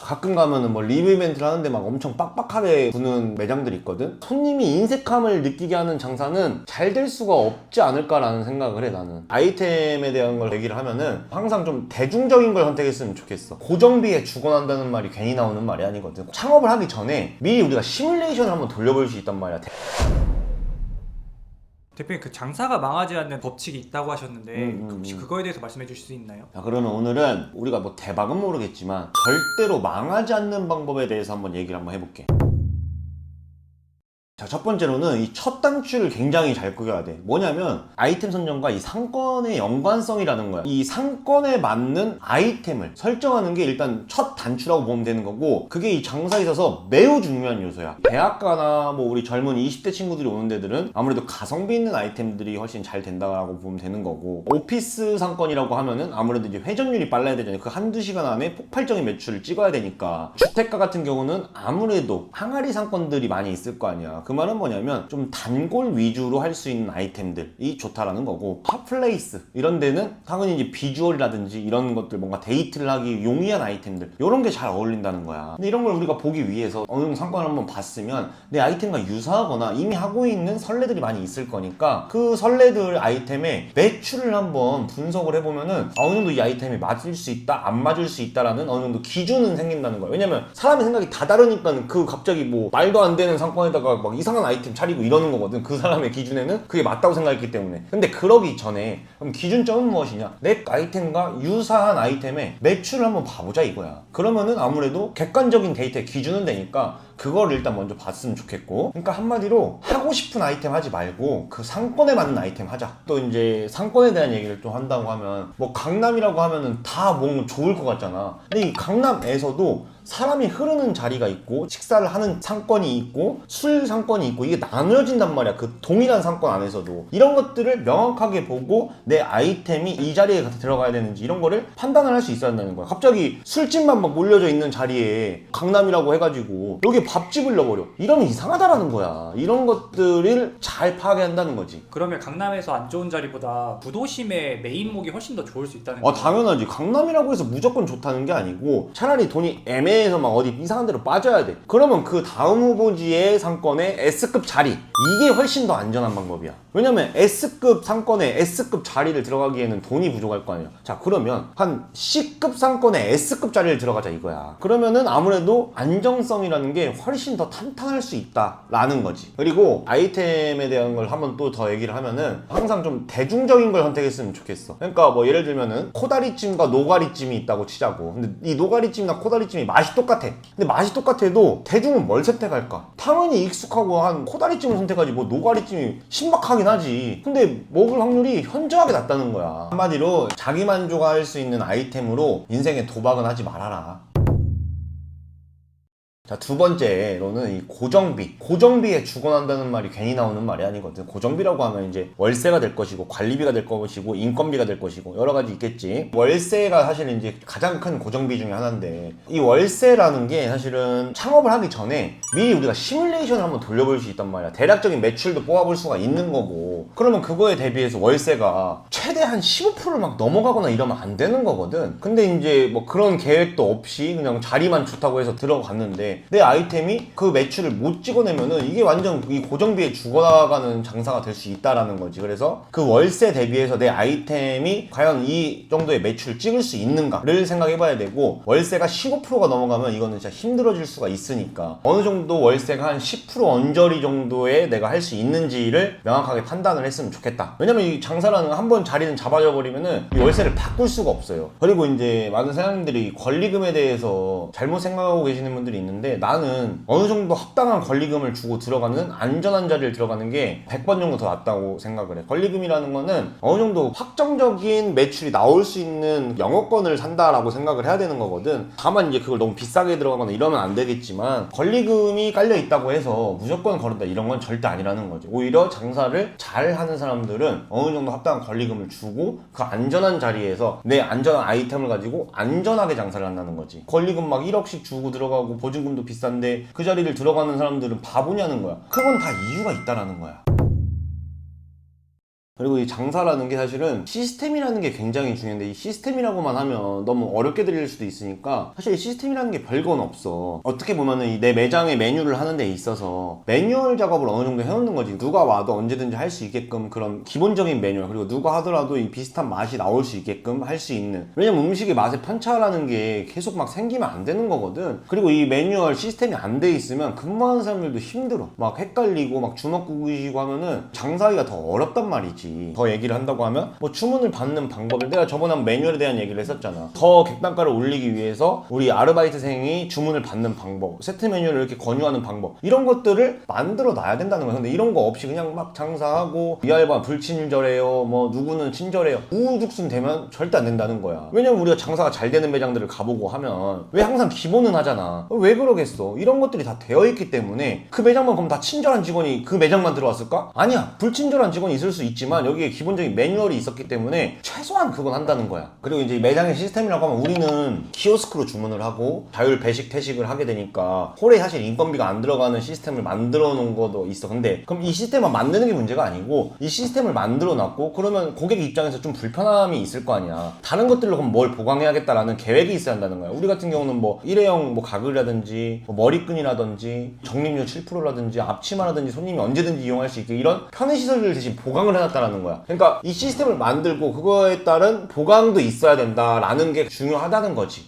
가끔 가면은 뭐 리뷰 이벤트를 하는데 막 엄청 빡빡하게 구는 매장들이 있거든. 손님이 인색함을 느끼게 하는 장사는 잘 될 수가 없지 않을까라는 생각을 해. 나는 아이템에 대한 걸 얘기를 하면은 항상 좀 대중적인 걸 선택했으면 좋겠어. 고정비에 죽어난다는 말이 괜히 나오는 말이 아니거든. 창업을 하기 전에 미리 우리가 시뮬레이션을 한번 돌려볼 수 있단 말이야. 대표님, 그 장사가 망하지 않는 법칙이 있다고 하셨는데 혹시 그거에 대해서 말씀해 주실 수 있나요? 자, 그러면 오늘은 우리가 뭐 대박은 모르겠지만 절대로 망하지 않는 방법에 대해서 한번 얘기를 한번 해볼게. 자, 첫 번째로는 이 첫 단추를 굉장히 잘 끄겨야 돼. 뭐냐면 아이템 선정과 이 상권의 연관성이라는 거야. 이 상권에 맞는 아이템을 설정하는 게 일단 첫 단추라고 보면 되는 거고, 그게 이 장사에 있어서 매우 중요한 요소야. 대학가나 뭐 우리 젊은 20대 친구들이 오는 데들은 아무래도 가성비 있는 아이템들이 훨씬 잘 된다고 보면 되는 거고, 오피스 상권이라고 하면은 아무래도 이제 회전율이 빨라야 되잖아요. 그 한두 시간 안에 폭발적인 매출을 찍어야 되니까. 주택가 같은 경우는 아무래도 항아리 상권들이 많이 있을 거 아니야. 그 말은 뭐냐면 좀 단골 위주로 할 수 있는 아이템들이 좋다라는 거고, 핫플레이스 이런 데는 당연히 이제 비주얼이라든지 이런 것들, 뭔가 데이트를 하기 용이한 아이템들, 이런 게 잘 어울린다는 거야. 근데 이런 걸 우리가 보기 위해서 어느 정도 상권을 한번 봤으면 내 아이템과 유사하거나 이미 하고 있는 선례들이 많이 있을 거니까 그 선례들 아이템의 매출을 한번 분석을 해보면은 어느 정도 이 아이템이 맞을 수 있다, 안 맞을 수 있다라는 어느 정도 기준은 생긴다는 거야. 왜냐면 사람의 생각이 다 다르니까 그 갑자기 뭐 말도 안 되는 상권에다가 막 이상한 아이템 차리고 이러는 거거든. 그 사람의 기준에는 그게 맞다고 생각했기 때문에. 근데 그러기 전에 그럼 기준점은 무엇이냐? 내 아이템과 유사한 아이템의 매출을 한번 봐보자 이거야. 그러면은 아무래도 객관적인 데이터의 기준은 되니까 그거를 일단 먼저 봤으면 좋겠고, 그러니까 한마디로 하고 싶은 아이템 하지 말고 그 상권에 맞는 아이템 하자. 또 이제 상권에 대한 얘기를 좀 한다고 하면 뭐 강남이라고 하면은 다 뭔가 좋을 것 같잖아. 근데 이 강남에서도 사람이 흐르는 자리가 있고 식사를 하는 상권이 있고 술 상권이 있고, 이게 나누어진단 말이야. 그 동일한 상권 안에서도 이런 것들을 명확하게 보고 내 아이템이 이 자리에 들어가야 되는지 이런 거를 판단을 할 수 있어야 한다는 거야. 갑자기 술집만 막 몰려져 있는 자리에 강남이라고 해가지고 여기 밥집을 넣어버려, 이러면 이상하다라는 거야. 이런 것들을 잘 파악해야 한다는 거지. 그러면 강남에서 안 좋은 자리보다 구도심의 메인목이 훨씬 더 좋을 수 있다는 거예요? 당연하지. 강남이라고 해서 무조건 좋다는 게 아니고, 차라리 돈이 애매해서 막 어디 이상한 데로 빠져야 돼. 그러면 그 다음 후보지의 상권의 S급 자리, 이게 훨씬 더 안전한 방법이야. 왜냐면 S급 상권에 S급 자리를 들어가기에는 돈이 부족할 거 아니야. 자, 그러면 한 C급 상권에 S급 자리를 들어가자 이거야. 그러면은 아무래도 안정성이라는 게 훨씬 더 탄탄할 수 있다라는 거지. 그리고 아이템에 대한 걸 한번 또 더 얘기를 하면은 항상 좀 대중적인 걸 선택했으면 좋겠어. 그러니까 뭐 예를 들면은 코다리찜과 노가리찜이 있다고 치자고. 근데 이 노가리찜이나 코다리찜이 맛이 똑같아. 근데 맛이 똑같아도 대중은 뭘 선택할까? 당연히 익숙하고 한 코다리찜을 선택하지 뭐 노가리찜이 신박하긴 하지. 근데 먹을 확률이 현저하게 낮다는 거야. 한마디로 자기 만족할 수 있는 아이템으로 인생에 도박은 하지 말아라. 자, 두 번째로는 이 고정비에 죽어난다는 말이 괜히 나오는 말이 아니거든. 고정비라고 하면 이제 월세가 될 것이고 관리비가 될 것이고 인건비가 될 것이고 여러 가지 있겠지. 월세가 사실은 이제 가장 큰 고정비 중에 하나인데, 이 월세라는 게 사실은 창업을 하기 전에 미리 우리가 시뮬레이션을 한번 돌려볼 수 있단 말이야. 대략적인 매출도 뽑아볼 수가 있는 거고, 그러면 그거에 대비해서 월세가 최대한 15%를 막 넘어가거나 이러면 안 되는 거거든. 근데 이제 뭐 그런 계획도 없이 그냥 자리만 좋다고 해서 들어갔는데 내 아이템이 그 매출을 못 찍어내면은 이게 완전 이 고정비에 죽어나가는 장사가 될 수 있다라는 거지. 그래서 그 월세 대비해서 내 아이템이 과연 이 정도의 매출을 찍을 수 있는가를 생각해 봐야 되고, 월세가 15%가 넘어가면 이거는 진짜 힘들어질 수가 있으니까 어느 정도 월세가 한 10% 언저리 정도에 내가 할 수 있는지를 명확하게 판단을 했으면 좋겠다. 왜냐면 이 장사라는 한번 자리는 잡아져 버리면은 이 월세를 바꿀 수가 없어요. 그리고 이제 많은 사장님들이 권리금에 대해서 잘못 생각하고 계시는 분들이 있는데, 나는 어느 정도 합당한 권리금을 주고 들어가는 안전한 자리를 들어가는 게 100번 정도 더 낫다고 생각을 해. 권리금이라는 거는 어느 정도 확정적인 매출이 나올 수 있는 영업권을 산다라고 생각을 해야 되는 거거든. 다만 이제 그걸 너무 비싸게 들어가거나 이러면 안 되겠지만, 권리금이 깔려 있다고 해서 무조건 걸었다 이런 건 절대 아니라는 거지. 오히려 장사를 잘 하는 사람들은 어느 정도 합당한 권리금을 주고 그 안전한 자리에서 내 안전한 아이템을 가지고 안전하게 장사를 한다는 거지. 권리금 막 1억씩 주고 들어가고 보증금도 비싼데 그 자리를 들어가는 사람들은 바보냐는 거야. 그건 다 이유가 있다라는 거야. 그리고 이 장사라는 게 사실은 시스템이라는 게 굉장히 중요한데 이 시스템이라고만 하면 너무 어렵게 들릴 수도 있으니까 사실 이 시스템이라는 게 별건 없어. 어떻게 보면은 이 내 매장의 메뉴를 하는 데 있어서 매뉴얼 작업을 어느 정도 해놓는 거지. 누가 와도 언제든지 할 수 있게끔 그런 기본적인 매뉴얼, 그리고 누가 하더라도 이 비슷한 맛이 나올 수 있게끔 할 수 있는. 왜냐면 음식의 맛의 편차라는 게 계속 막 생기면 안 되는 거거든. 그리고 이 매뉴얼 시스템이 안 돼 있으면 근무하는 사람들도 힘들어. 막 헷갈리고 막 주먹구구이시고 하면은 장사하기가 더 어렵단 말이지. 더 얘기를 한다고 하면 뭐 주문을 받는 방법을, 내가 저번에 한번 매뉴얼에 대한 얘기를 했었잖아. 더 객단가를 올리기 위해서 우리 아르바이트생이 주문을 받는 방법, 세트 메뉴를 이렇게 권유하는 방법, 이런 것들을 만들어 놔야 된다는 거야. 근데 이런 거 없이 그냥 막 장사하고 이 알바 불친절해요, 뭐 누구는 친절해요, 우후죽순 되면 절대 안 된다는 거야. 왜냐면 우리가 장사가 잘 되는 매장들을 가보고 하면 왜 항상 기본은 하잖아. 왜 그러겠어? 이런 것들이 다 되어 있기 때문에. 그 매장만 그럼 다 친절한 직원이 그 매장만 들어왔을까? 아니야. 불친절한 직원이 있을 수 있지만 여기에 기본적인 매뉴얼이 있었기 때문에 최소한 그건 한다는 거야. 그리고 이제 매장의 시스템이라고 하면 우리는 키오스크로 주문을 하고 자율 배식 퇴식을 하게 되니까 홀에 사실 인건비가 안 들어가는 시스템을 만들어 놓은 것도 있어. 근데 그럼 이 시스템만 만드는 게 문제가 아니고 이 시스템을 만들어 놨고 그러면 고객 입장에서 좀 불편함이 있을 거 아니야. 다른 것들로 그럼 뭘 보강해야겠다라는 계획이 있어야 한다는 거야. 우리 같은 경우는 뭐 일회용 뭐 가글이라든지 뭐 머리끈이라든지 적립률 7%라든지 앞치마라든지 손님이 언제든지 이용할 수 있게 이런 편의시설을 대신 보강을 해놨다라는 거야. 그러니까 이 시스템을 만들고 그거에 따른 보강도 있어야 된다라는 게 중요하다는 거지.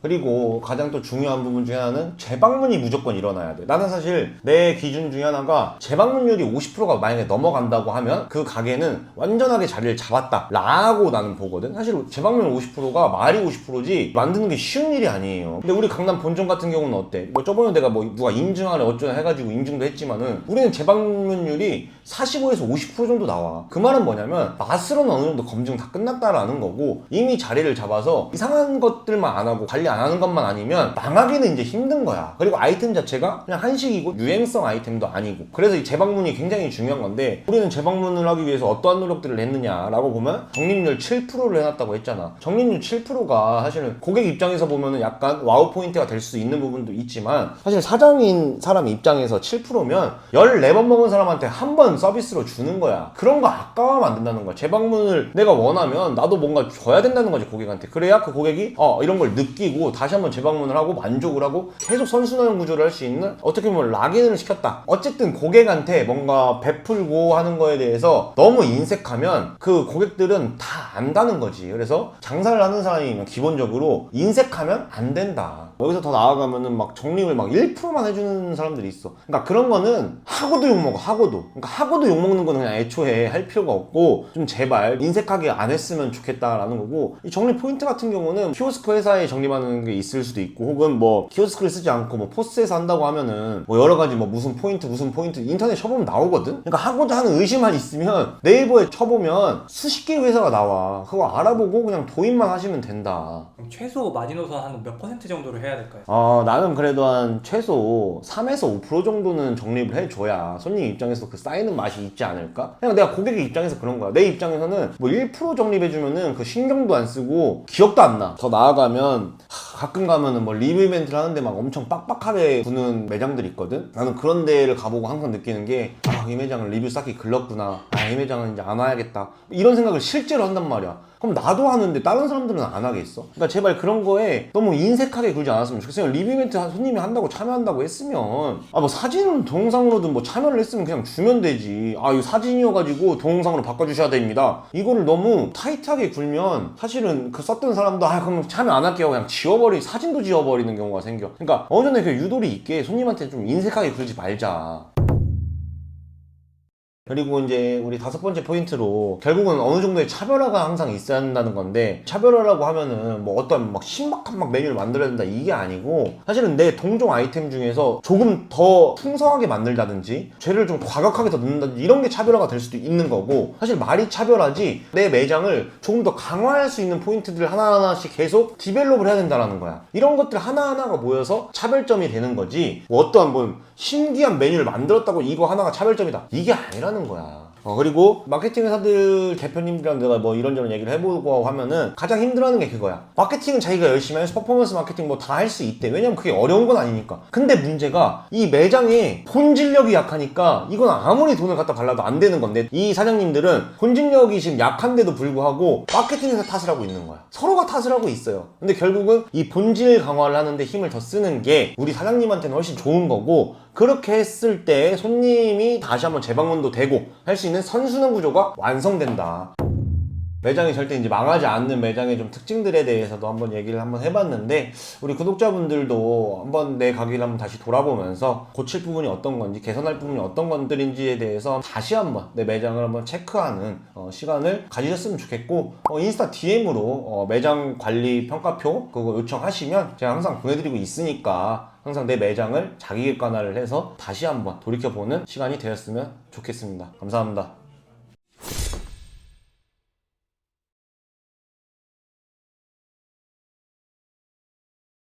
그리고 가장 또 중요한 부분 중에 하나는 재방문이 무조건 일어나야 돼. 나는 사실 내 기준 중에 하나가 재방문율이 50%가 만약에 넘어간다고 하면 그 가게는 완전하게 자리를 잡았다 라고 나는 보거든. 사실 재방문 50%가 말이 50%지 만드는 게 쉬운 일이 아니에요. 근데 우리 강남 본점 같은 경우는 어때? 뭐 저번에 내가 뭐 누가 인증하래 어쩌나 해가지고 인증도 했지만은 우리는 재방문율이 45에서 50% 정도 나와. 그 말은 뭐냐면 맛으로는 어느 정도 검증 다 끝났다라는 거고 이미 자리를 잡아서 이상한 것들만 안 하고 관리 안 하는 것만 아니면 망하기는 이제 힘든 거야. 그리고 아이템 자체가 그냥 한식이고 유행성 아이템도 아니고. 그래서 이 재방문이 굉장히 중요한 건데 우리는 재방문을 하기 위해서 어떠한 노력들을 했느냐라고 보면 적립률 7%를 해놨다고 했잖아. 적립률 7%가 사실은 고객 입장에서 보면은 약간 와우 포인트가 될 수 있는 부분도 있지만 사실 사장인 사람 입장에서 7%면 14번 먹은 사람한테 한 번 서비스로 주는 거야. 그런 거 아까워하면 안 된다는 거야. 재방문을 내가 원하면 나도 뭔가 줘야 된다는 거지, 고객한테. 그래야 그 고객이 이런 걸 느끼고 다시 한번 재방문을 하고 만족을 하고 계속 선순환 구조를 할 수 있는, 어떻게 보면 락인을 시켰다. 어쨌든 고객한테 뭔가 베풀고 하는 거에 대해서 너무 인색하면 그 고객들은 다 안다는 거지. 그래서 장사를 하는 사람이면 기본적으로 인색하면 안 된다. 여기서 더 나아가면은 막 적립을 막 1%만 해주는 사람들이 있어. 그러니까 그런 거는 하고도 욕먹어, 하고도. 그러니까 하고도 욕먹는 거는 그냥 애초에 할 필요가 없고 좀 제발 인색하게 안 했으면 좋겠다라는 거고, 이 적립 포인트 같은 경우는 키오스크 회사에 적립하는 게 있을 수도 있고 혹은 뭐 키오스크를 쓰지 않고 뭐 포스에서 한다고 하면은 뭐 여러 가지 뭐 무슨 포인트 인터넷 쳐보면 나오거든. 그러니까 하고자 하는 의지만 있으면 네이버에 쳐보면 수십 개의 회사가 나와. 그거 알아보고 그냥 도입만 하시면 된다. 그럼 최소 마지노선 한 몇 퍼센트 정도로 해야 될까요? 나는 그래도 한 최소 3에서 5% 정도는 적립을 해줘야 손님 입장에서 그 쌓이는 맛이 있지 않을까? 그냥 내가 고객의 입장에서 그런 거야. 내 입장에서는 뭐 1% 적립해주면은 그 신경도 안 쓰고 기억도 안 나. 더 나아가면 가끔 가면은 뭐 리뷰 이벤트를 하는데 막 엄청 빡빡하게 구는 매장들이 있거든? 나는 그런 데를 가보고 항상 느끼는 게 이 매장은 리뷰 쌓기 글렀구나. 이 매장은 이제 안 와야겠다. 이런 생각을 실제로 한단 말이야. 그럼 나도 하는데 다른 사람들은 안 하겠어? 그러니까 제발 그런 거에 너무 인색하게 굴지 않았으면 좋겠어요. 리뷰 이벤트 손님이 한다고 참여한다고 했으면 뭐 사진은 동영상으로든 뭐 참여를 했으면 그냥 주면 되지. 이거 사진이어가지고 동영상으로 바꿔주셔야 됩니다. 이거를 너무 타이트하게 굴면 사실은 그 썼던 사람도 그럼 참여 안 할게요. 그냥 사진도 지워버리는 경우가 생겨. 그러니까 어느 정도 그 유도리 있게 손님한테 좀 인색하게 굴지 말자. 그리고 이제 우리 5번째 포인트로 결국은 어느 정도의 차별화가 항상 있어야 한다는 건데, 차별화라고 하면은 뭐 어떤 막 신박한 막 메뉴를 만들어야 된다 이게 아니고 사실은 내 동종 아이템 중에서 조금 더 풍성하게 만들다든지 재료를 좀 과격하게 더 넣는다든지 이런 게 차별화가 될 수도 있는 거고, 사실 말이 차별화지 내 매장을 조금 더 강화할 수 있는 포인트들을 하나하나씩 계속 디벨롭을 해야 된다는 거야. 이런 것들 하나하나가 모여서 차별점이 되는 거지, 뭐 어떠한 뭐 신기한 메뉴를 만들었다고 이거 하나가 차별점이다 이게 아니라는 거야. 그리고 마케팅 회사들 대표님들이랑 내가 뭐 이런저런 얘기를 해보고 하면은 가장 힘들어하는 게 그거야. 마케팅은 자기가 열심히 해서 퍼포먼스 마케팅 뭐 다 할 수 있대. 왜냐면 그게 어려운 건 아니니까. 근데 문제가 이 매장이 본질력이 약하니까 이건 아무리 돈을 갖다 발라도 안 되는 건데, 이 사장님들은 본질력이 지금 약한데도 불구하고 마케팅에서 탓을 하고 있는 거야. 서로가 탓을 하고 있어요. 근데 결국은 이 본질 강화를 하는데 힘을 더 쓰는 게 우리 사장님한테는 훨씬 좋은 거고, 그렇게 했을 때 손님이 다시 한번 재방문도 되고 할 수 있는 선순환 구조가 완성된다. 매장이 절대 이제 망하지 않는 매장의 좀 특징들에 대해서도 한번 얘기를 한번 해봤는데, 우리 구독자분들도 한번 내 가게를 한번 다시 돌아보면서 고칠 부분이 어떤 건지, 개선할 부분이 어떤 것들인지에 대해서 다시 한번 내 매장을 한번 체크하는 시간을 가지셨으면 좋겠고, 인스타 DM으로 매장 관리 평가표 그거 요청하시면 제가 항상 보내드리고 있으니까 항상 내 매장을 자기 객관화를 해서 다시 한번 돌이켜보는 시간이 되었으면 좋겠습니다. 감사합니다.